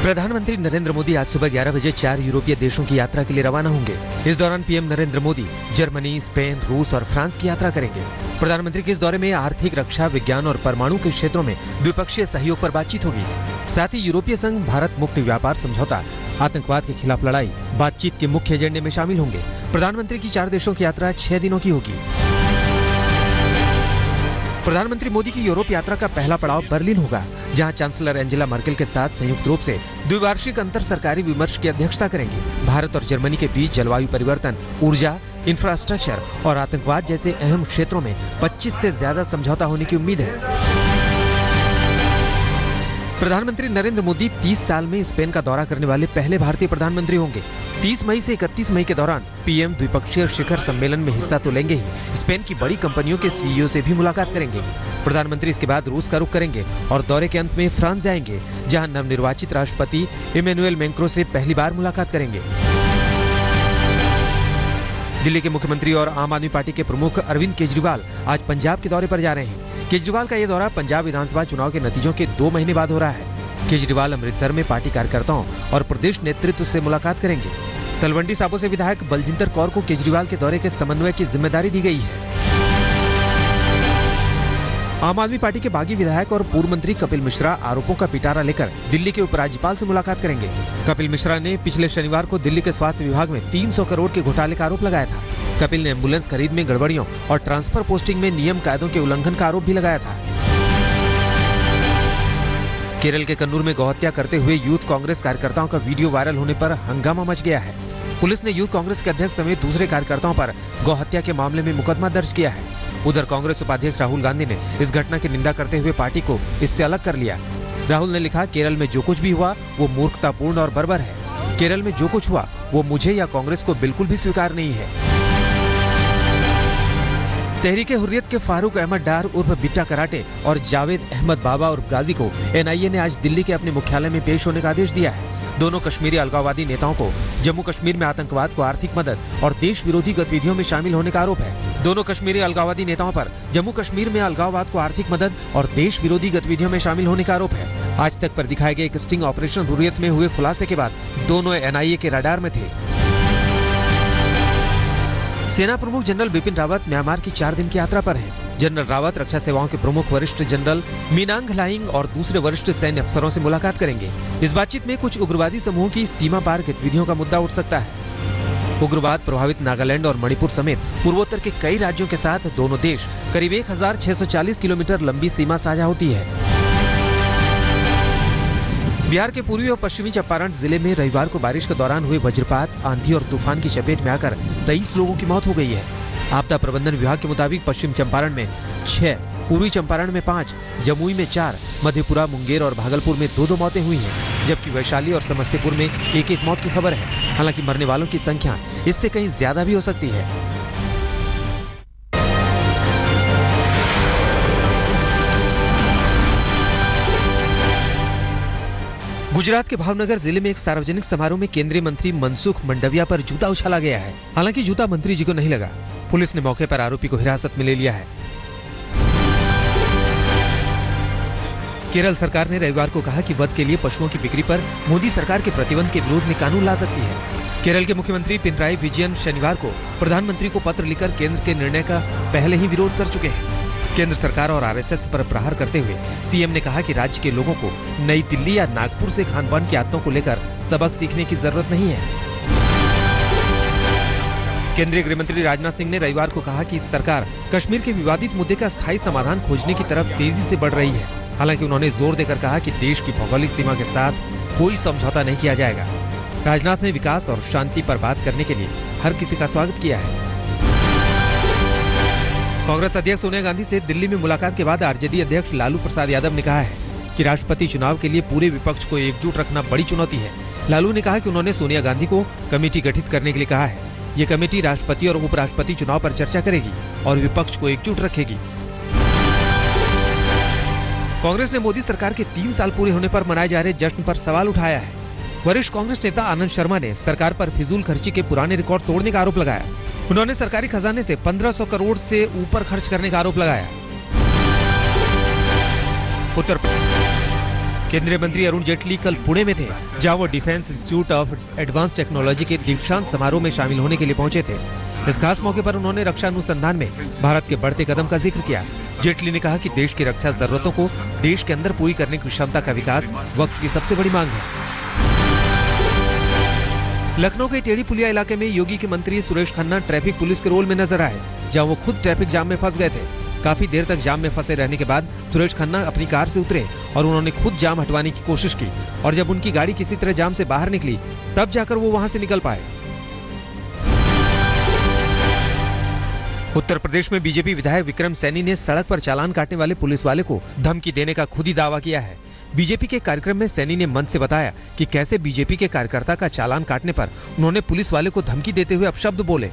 प्रधानमंत्री नरेंद्र मोदी आज सुबह 11 बजे 4 यूरोपीय देशों की यात्रा के लिए रवाना होंगे। इस दौरान PM Narendra Modi Germany, Spain, रूस और फ्रांस की यात्रा करेंगे। प्रधानमंत्री के इस दौरे में आर्थिक, रक्षा, विज्ञान और परमाणु के क्षेत्रों में द्विपक्षीय सहयोग पर बातचीत होगी। साथ ही यूरोपीय संघ भारत मुक्त व्यापार समझौता, आतंकवाद के खिलाफ लड़ाई बातचीत के मुख्य एजेंडे में शामिल होंगे। प्रधानमंत्री की 4 देशों की यात्रा 6 दिनों की होगी। प्रधानमंत्री मोदी की यूरोप यात्रा का पहला पड़ाव बर्लिन होगा, जहां चांसलर एंजेला मर्केल के साथ संयुक्त रूप से द्विवार्षिक अंतर सरकारी विमर्श की अध्यक्षता करेंगे। भारत और जर्मनी के बीच जलवायु परिवर्तन, ऊर्जा, इंफ्रास्ट्रक्चर और आतंकवाद जैसे अहम क्षेत्रों में 25 से ज्यादा समझौता होने की उम्मीद है। प्रधानमंत्री नरेंद्र मोदी 30 साल में स्पेन का दौरा करने वाले पहले भारतीय प्रधानमंत्री होंगे। 30 मई से 31 मई के दौरान पीएम द्विपक्षीय शिखर सम्मेलन में हिस्सा तो लेंगे ही, स्पेन की बड़ी कंपनियों के सीईओ से भी मुलाकात करेंगे। प्रधानमंत्री इसके बाद रूस का रुख करेंगे और दौरे के अंत में फ्रांस जाएंगे, जहां नवनिर्वाचित राष्ट्रपति इमैनुएल मैक्रों से पहली बार मुलाकात करेंगे। दिल्ली के मुख्यमंत्री और आम आदमी पार्टी के प्रमुख अरविंद केजरीवाल आज पंजाब के दौरे पर जा रहे हैं। केजरीवाल का ये दौरा पंजाब विधानसभा चुनाव के नतीजों के 2 महीने बाद हो रहा है। केजरीवाल अमृतसर में पार्टी कार्यकर्ताओं और प्रदेश नेतृत्व से मुलाकात करेंगे। तलवंडी साबो से विधायक बलजिंदर कौर को केजरीवाल के दौरे के समन्वय की जिम्मेदारी दी गई है। आम आदमी पार्टी के बागी विधायक और पूर्व मंत्री कपिल मिश्रा आरोपों का पिटारा लेकर दिल्ली के उपराज्यपाल से मुलाकात करेंगे। कपिल मिश्रा ने पिछले शनिवार को दिल्ली के स्वास्थ्य विभाग में 300 करोड़ के घोटाले का आरोप लगाया था। कपिल ने एम्बुलेंस खरीद में गड़बड़ियों और ट्रांसफर पोस्टिंग में नियम कायदों के उल्लंघन का आरोप भी लगाया था। केरल के कन्नूर में गौहत्या करते हुए यूथ कांग्रेस कार्यकर्ताओं का वीडियो वायरल होने पर हंगामा मच गया है। पुलिस ने यूथ कांग्रेस के अध्यक्ष समेत दूसरे कार्यकर्ताओं पर गौहत्या के मामले में मुकदमा दर्ज किया है। उधर कांग्रेस उपाध्यक्ष राहुल गांधी ने इस घटना की निंदा करते हुए पार्टी को इससे अलग कर लिया। राहुल ने लिखा, केरल में जो कुछ भी हुआ वो मूर्खतापूर्ण और बर्बर है। केरल में जो कुछ हुआ वो मुझे या कांग्रेस को बिल्कुल भी स्वीकार नहीं है। तहरीके हुर्रियत के फारूक अहमद डार उर्फ बिट्टा कराटे और जावेद अहमद बाबा उर्फ गाजी को एनआईए ने आज दिल्ली के अपने मुख्यालय में पेश होने का आदेश दिया है। दोनों कश्मीरी अलगाववादी नेताओं को जम्मू कश्मीर में आतंकवाद को आर्थिक मदद और देश विरोधी गतिविधियों में शामिल होने का आरोप है। दोनों कश्मीरी अलगाववादी नेताओं पर जम्मू कश्मीर में अलगाववाद को आर्थिक मदद और देश विरोधी गतिविधियों में शामिल होने का आरोप है। आज तक पर दिखाए गए एक स्टिंग ऑपरेशन हुर्रियत में हुए खुलासे के बाद दोनों एनआईए के रडार में थे। सेना प्रमुख जनरल बिपिन रावत म्यांमार की 4 दिन की यात्रा पर हैं। जनरल रावत रक्षा सेवाओं के प्रमुख वरिष्ठ जनरल मिनांग ह्लाइंग और दूसरे वरिष्ठ सैन्य अफसरों से मुलाकात करेंगे। इस बातचीत में कुछ उग्रवादी समूहों की सीमा पार गतिविधियों का मुद्दा उठ सकता है। उग्रवाद प्रभावित नागालैंड और मणिपुर समेत पूर्वोत्तर के कई राज्यों के साथ दोनों देश करीब 1640 किलोमीटर लंबी सीमा साझा होती है। बिहार के पूर्वी और पश्चिमी चंपारण जिले में रविवार को बारिश के दौरान हुए वज्रपात, आंधी और तूफान की चपेट में आकर 23 लोगों की मौत हो गई है। आपदा प्रबंधन विभाग के मुताबिक पश्चिम चंपारण में 6, पूर्वी चंपारण में 5, जमुई में 4, मधेपुरा, मुंगेर और भागलपुर में 2-2 मौतें हुई हैं, जबकि वैशाली और समस्तीपुर में 1-1 मौत की खबर है। हालांकि मरने वालों की संख्या इससे कहीं ज्यादा भी हो सकती है। गुजरात के भावनगर जिले में एक सार्वजनिक समारोह में केंद्रीय मंत्री मनसुख मंडविया पर जूता उछाला गया है। हालांकि जूता मंत्री जी को नहीं लगा। पुलिस ने मौके पर आरोपी को हिरासत में ले लिया है। केरल सरकार ने रविवार को कहा कि वध के लिए पशुओं की बिक्री पर मोदी सरकार के प्रतिबंध के विरोध में कानून ला सकती है। केरल के मुख्यमंत्री पिनराई विजयन शनिवार को प्रधानमंत्री को पत्र लिखकर केंद्र के निर्णय का पहले ही विरोध कर चुके हैं। केंद्र सरकार और आरएसएस पर प्रहार करते हुए सीएम ने कहा कि राज्य के लोगों को नई दिल्ली या नागपुर से खान-पान की आदतों को लेकर सबक सीखने की जरूरत नहीं है। केंद्रीय गृह मंत्री राजनाथ सिंह ने रविवार को कहा कि सरकार कश्मीर के विवादित मुद्दे का स्थायी समाधान खोजने की तरफ तेजी से बढ़ रही है। हालांकि उन्होंने जोर देकर कहा कि देश की भौगोलिक सीमा के साथ कोई समझौता नहीं किया जाएगा। राजनाथ ने विकास और शांति पर बात करने के लिए हर किसी का स्वागत किया है। कांग्रेस अध्यक्ष सोनिया गांधी से दिल्ली में मुलाकात के बाद आरजेडी अध्यक्ष लालू प्रसाद यादव ने कहा है कि राष्ट्रपति चुनाव के लिए पूरे विपक्ष को एकजुट रखना बड़ी चुनौती है। लालू ने कहा कि उन्होंने सोनिया गांधी को कमेटी गठित करने के लिए कहा है। ये कमेटी राष्ट्रपति और उपराष्ट्रपति चुनाव पर चर्चा करेगी और विपक्ष को एकजुट रखेगी। कांग्रेस ने मोदी सरकार के 3 साल पूरे होने पर मनाए जा रहे जश्न पर सवाल उठाया है। वरिष्ठ कांग्रेस नेता आनंद शर्मा ने सरकार पर फिजूल खर्ची के पुराने रिकॉर्ड तोड़ने का आरोप लगाया। उन्होंने सरकारी खजाने से 1500 करोड़ से ऊपर खर्च करने का आरोप लगाया। केंद्रीय मंत्री अरुण जेटली कल पुणे में थे, जहां वो defence institute of advance technology के दीक्षांत समारोह में शामिल होने के लिए पहुंचे थे। इस खास मौके पर उन्होंने रक्षा अनुसंधान में भारत के बढ़ते कदम का जिक्र किया। जेटली ने कहा कि देश की रक्षा जरूरतों को देश के अंदर पूरी करने की क्षमता का विकास वक्त की सबसे बड़ी मांग है। लखनऊ के टेढ़ी पुलिया इलाके में योगी के मंत्री सुरेश खन्ना ट्रैफिक पुलिस के रोल में नजर आए, जहां वो खुद ट्रैफिक जाम में फंस गए थे। काफी देर तक जाम में फंसे रहने के बाद सुरेश खन्ना अपनी कार से उतरे और उन्होंने खुद जाम हटवाने की कोशिश की, और जब उनकी गाड़ी किसी तरह जाम से बाहर निकली तब जाकर वो वहां से निकल पाए। उत्तर प्रदेश में बीजेपी विधायक विक्रम सैनी ने सड़क पर चालान काटने वाले पुलिस वाले को धमकी देने का खुद ही दावा किया है। बीजेपी के कार्यक्रम में सैनी ने मंच से बताया कि कैसे बीजेपी के कार्यकर्ता का चालान काटने पर उन्होंने पुलिस वाले को धमकी देते हुए अपशब्द बोले।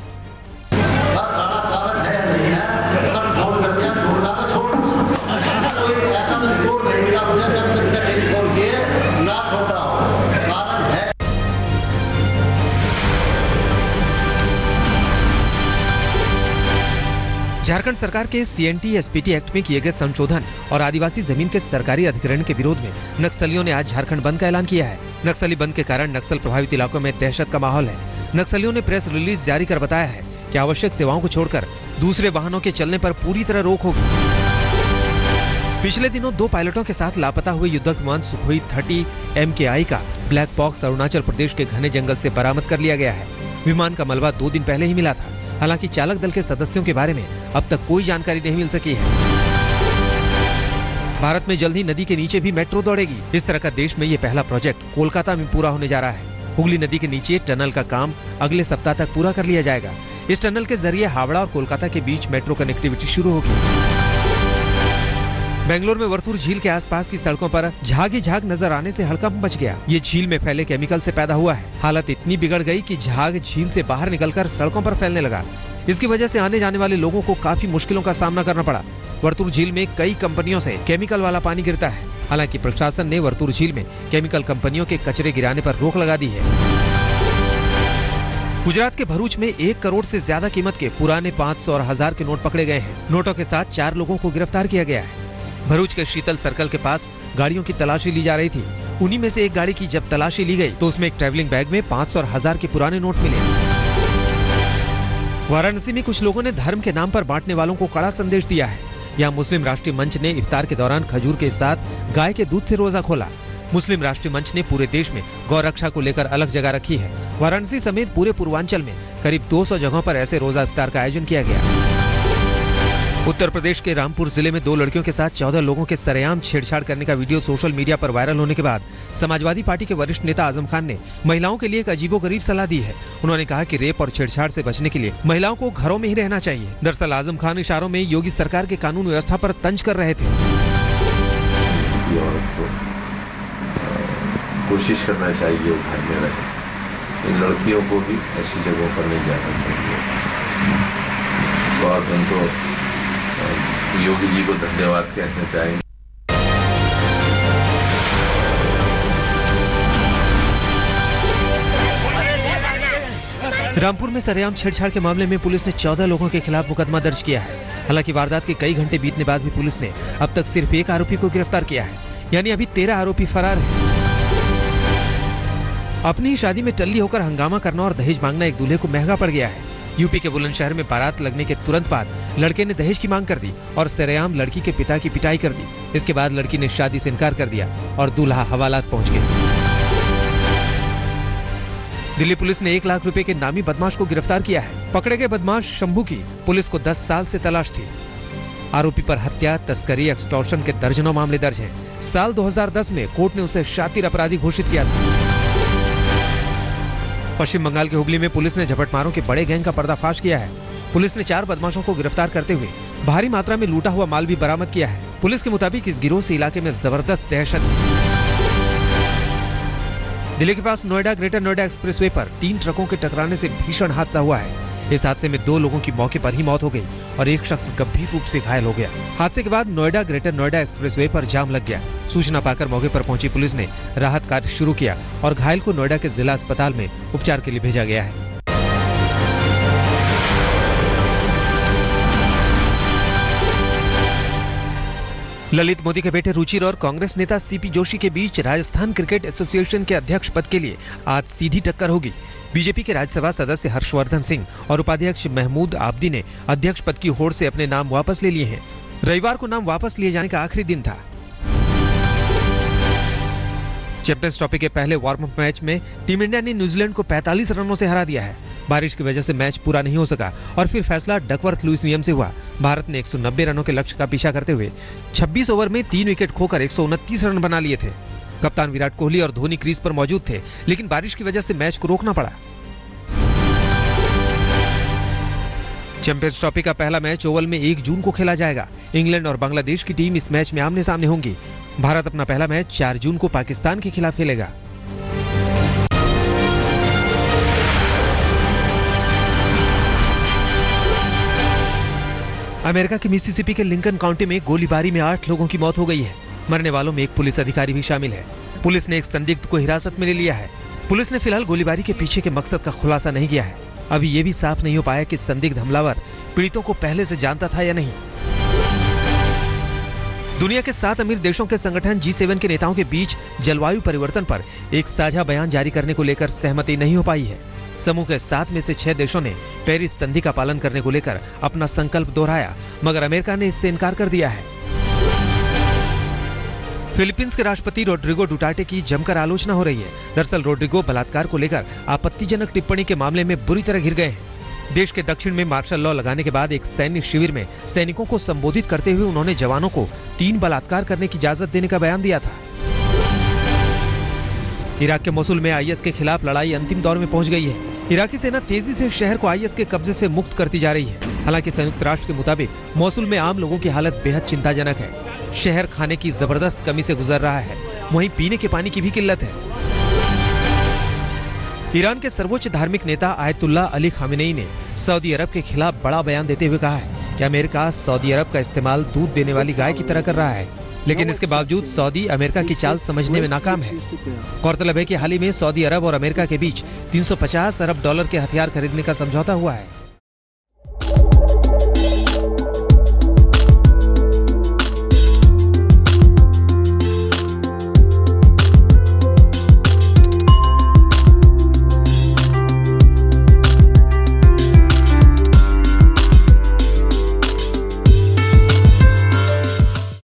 झारखंड सरकार के CNT SPT एक्ट में किए गए संशोधन और आदिवासी जमीन के सरकारी अधिग्रहण के विरोध में नक्सलियों ने आज झारखंड बंद का ऐलान किया है। नक्सली बंद के कारण नक्सल प्रभावित इलाकों में दहशत का माहौल है। नक्सलियों ने प्रेस रिलीज जारी कर बताया है कि आवश्यक सेवाओं को छोड़कर दूसरे वाहनों के चलने पर पूरी तरह रोक होगी। पिछले दिनों 2 पायलटों के साथ लापता हुए युद्धक विमान सुखोई 30 MKI का ब्लैक बॉक्स अरुणाचल प्रदेश के घने जंगल से बरामद कर लिया गया है। विमान का मलबा 2 दिन पहले ही मिला था। हालांकि चालक दल के सदस्यों के बारे में अब तक कोई जानकारी नहीं मिल सकी है। भारत में जल्द ही नदी के नीचे भी मेट्रो दौड़ेगी। इस तरह का देश में ये पहला प्रोजेक्ट कोलकाता में पूरा होने जा रहा है। हुगली नदी के नीचे टनल का काम अगले सप्ताह तक पूरा कर लिया जाएगा। इस टनल के जरिए हावड़ा और कोलकाता के बीच मेट्रो कनेक्टिविटी शुरू होगी। बेंगलोर में वरतूर झील के आसपास की सड़कों पर झाग ही झाग नजर आने से हड़कंप मच गया। ये झील में फैले केमिकल से पैदा हुआ है। हालत इतनी बिगड़ गई कि झाग झील से बाहर निकलकर सड़कों पर फैलने लगा। इसकी वजह से आने जाने वाले लोगों को काफी मुश्किलों का सामना करना पड़ा। वरतूर झील में कई कंपनियों से केमिकल वाला पानी गिरता है। हालांकि प्रशासन ने वरतूर झील में केमिकल कंपनियों के कचरे गिराने पर रोक लगा दी है। गुजरात के भरूच में 1 करोड़ से ज्यादा कीमत के पुराने 500 और 1000 के नोट पकड़े गए हैं। नोटों के साथ 4 लोगों को गिरफ्तार किया गया है। भरूच के शीतल सर्कल के पास गाड़ियों की तलाशी ली जा रही थी। उन्हीं में से एक गाड़ी की जब तलाशी ली गई तो उसमें एक ट्रैवलिंग बैग में 500 और 1000 के पुराने नोट मिले। वाराणसी में कुछ लोगों ने धर्म के नाम पर बांटने वालों को कड़ा संदेश दिया है। यहाँ मुस्लिम राष्ट्रीय मंच ने इफ्तार के दौरान खजूर के साथ गाय के दूध से रोजा खोला। मुस्लिम राष्ट्रीय मंच ने पूरे देश में गौ रक्षा को लेकर अलग जगह रखी है। वाराणसी समेत पूरे पूर्वांचल में करीब 200 जगहों पर ऐसे रोजा इफ्तार का आयोजन किया गया। उत्तर प्रदेश के रामपुर जिले में 2 लड़कियों के साथ 14 लोगों के सरेआम छेड़छाड़ करने का वीडियो सोशल मीडिया पर वायरल होने के बाद समाजवादी पार्टी के वरिष्ठ नेता आजम खान ने महिलाओं के लिए एक अजीबोगरीब सलाह दी है। उन्होंने कहा कि रेप और छेड़छाड़ से बचने के लिए महिलाओं को घरों में ही रहना चाहिए। दरअसल आजम खान इशारों में योगी सरकार के कानून व्यवस्था पर तंज कर रहे थे। कोशिश करना चाहिए वो घर में रहे। इन लड़कियों को भी ऐसी जगहों पर नहीं जाना चाहिए। बहुत उनको योगी जी को धन्यवाद कहना चाहेंगे। रामपुर में सरेआम छेड़छाड़ के मामले में पुलिस ने 14 लोगों के खिलाफ मुकदमा दर्ज किया है। हालांकि वारदात के कई घंटे बीतने बाद भी पुलिस ने अब तक सिर्फ 1 आरोपी को गिरफ्तार किया है, यानी अभी 13 आरोपी फरार हैं। अपनी ही शादी में टल्ली होकर हंगामा करना और दहेज मांगना एक दूल्हे को महंगा पड़ गया है। यूपी के बुलंदशहर में बारात लगने के तुरंत बाद लड़के ने दहेज की मांग कर दी और सरेआम लड़की के पिता की पिटाई कर दी। इसके बाद लड़की ने शादी से इनकार कर दिया और दूल्हा हवालात पहुंच गया। दिल्ली पुलिस ने 1 लाख रुपए के नामी बदमाश को गिरफ्तार किया है। पकड़े गए बदमाश शंभू की पुलिस को 10 साल से तलाश थी। आरोपी पर हत्या, तस्करी, एक्सटॉर्शन के दर्जनों मामले दर्ज हैं। साल 2010 में कोर्ट ने उसे शातिर अपराधी घोषित किया था। पश्चिम बंगाल के हुगली में पुलिस ने झपटमारों के बड़े गैंग का पर्दाफाश किया है। पुलिस ने 4 बदमाशों को गिरफ्तार करते हुए भारी मात्रा में लूटा हुआ माल भी बरामद किया है। पुलिस के मुताबिक इस गिरोह से इलाके में जबरदस्त दहशत थी। दिल्ली के पास नोएडा ग्रेटर नोएडा एक्सप्रेसवे पर 3 ट्रकों के टकराने से भीषण हादसा हुआ है। इस हादसे में 2 लोगों की मौके पर ही मौत हो गई और एक शख्स गंभीर रूप से घायल हो गया। हादसे के बाद नोएडा ग्रेटर नोएडा एक्सप्रेसवे पर जाम लग गया। सूचना पाकर मौके पर पहुंची पुलिस ने राहत कार्य शुरू किया और घायल को नोएडा के जिला अस्पताल में उपचार के लिए भेजा गया है। ललित मोदी के बेटे रुचिर और कांग्रेस नेता सीपी जोशी के बीच राजस्थान क्रिकेट एसोसिएशन के अध्यक्ष पद के लिए आज सीधी टक्कर होगी। बीजेपी के राज्यसभा सदस्य हर्षवर्धन सिंह और उपाध्यक्ष महमूद आबदी ने अध्यक्ष पद की होड़ से अपने नाम वापस ले लिए हैं। रविवार को नाम वापस लिए जाने का आखिरी दिन था। चैंपियंस ट्रॉफी के पहले वार्म अप मैच में टीम इंडिया ने न्यूजीलैंड को 45 रनों से हरा दिया है। बारिश की वजह से मैच पूरा नहीं हो सका और फिर फैसला डकवर्थ लुईस नियम से हुआ। भारत ने 190 रनों के लक्ष्य का पीछा करते हुए 26 ओवर में 3 विकेट खोकर 129 रन बना लिए थे। कप्तान विराट कोहली और धोनी क्रीज पर मौजूद थे, लेकिन बारिश की वजह से मैच को रोकना पड़ा। चैंपियंस ट्रॉफी का पहला मैच ओवल में 1 जून को खेला जाएगा। इंग्लैंड और बांग्लादेश की टीम इस मैच में आमने सामने होंगी। भारत अपना पहला मैच 4 जून को पाकिस्तान के खिलाफ खेलेगा। अमेरिका के मिसिसिपी के लिंकन काउंटी में गोलीबारी में 8 लोगों की मौत हो गई है। मरने वालों में एक पुलिस अधिकारी भी शामिल है। पुलिस ने एक संदिग्ध को हिरासत में ले लिया है। पुलिस ने फिलहाल गोलीबारी के पीछे के मकसद का खुलासा नहीं किया है। अभी ये भी साफ नहीं हो पाया कि संदिग्ध हमलावर पीड़ितों को पहले से जानता था या नहीं। दुनिया के 7 अमीर देशों के संगठन G7 के नेताओं के बीच जलवायु परिवर्तन पर एक साझा बयान जारी करने को लेकर सहमति नहीं हो पाई है। समूह के 7 में से 6 देशों ने पेरिस संधि का पालन करने को लेकर अपना संकल्प दोहराया, मगर अमेरिका ने इससे इनकार कर दिया है। फिलीपींस के राष्ट्रपति रोड्रिगो डुटार्टे की जमकर आलोचना हो रही है। दरअसल रोड्रिगो बलात्कार को लेकर आपत्तिजनक टिप्पणी के मामले में बुरी तरह घिर गए हैं। देश के दक्षिण में मार्शल लॉ लगाने के बाद एक सैन्य शिविर में सैनिकों को संबोधित करते हुए उन्होंने जवानों को 3 बलात्कार करने की इजाजत देने का बयान दिया था। इराक के मोसुल में आईएस के खिलाफ लड़ाई अंतिम दौर में पहुंच गई है। इराकी सेना तेजी से शहर को आईएस के कब्जे से मुक्त करती जा रही है। हालांकि संयुक्त राष्ट्र के मुताबिक मोसुल में आम लोगों की हालत बेहद चिंताजनक है। शहर खाने की जबरदस्त कमी से गुजर रहा है, वहीं पीने के पानी की भी किल्लत है। ईरान के सर्वोच्च धार्मिक नेता आयतुल्ला अली खामेनेई ने सऊदी अरब के खिलाफ बड़ा बयान देते हुए कहा है कि अमेरिका सऊदी अरब का इस्तेमाल दूध देने वाली गाय की तरह कर रहा है, लेकिन इसके बावजूद सऊदी अमेरिका की चाल समझने में नाकाम है। गौरतलब है कि हाल ही में सऊदी अरब और अमेरिका के बीच $350 अरब के हथियार खरीदने का समझौता हुआ है।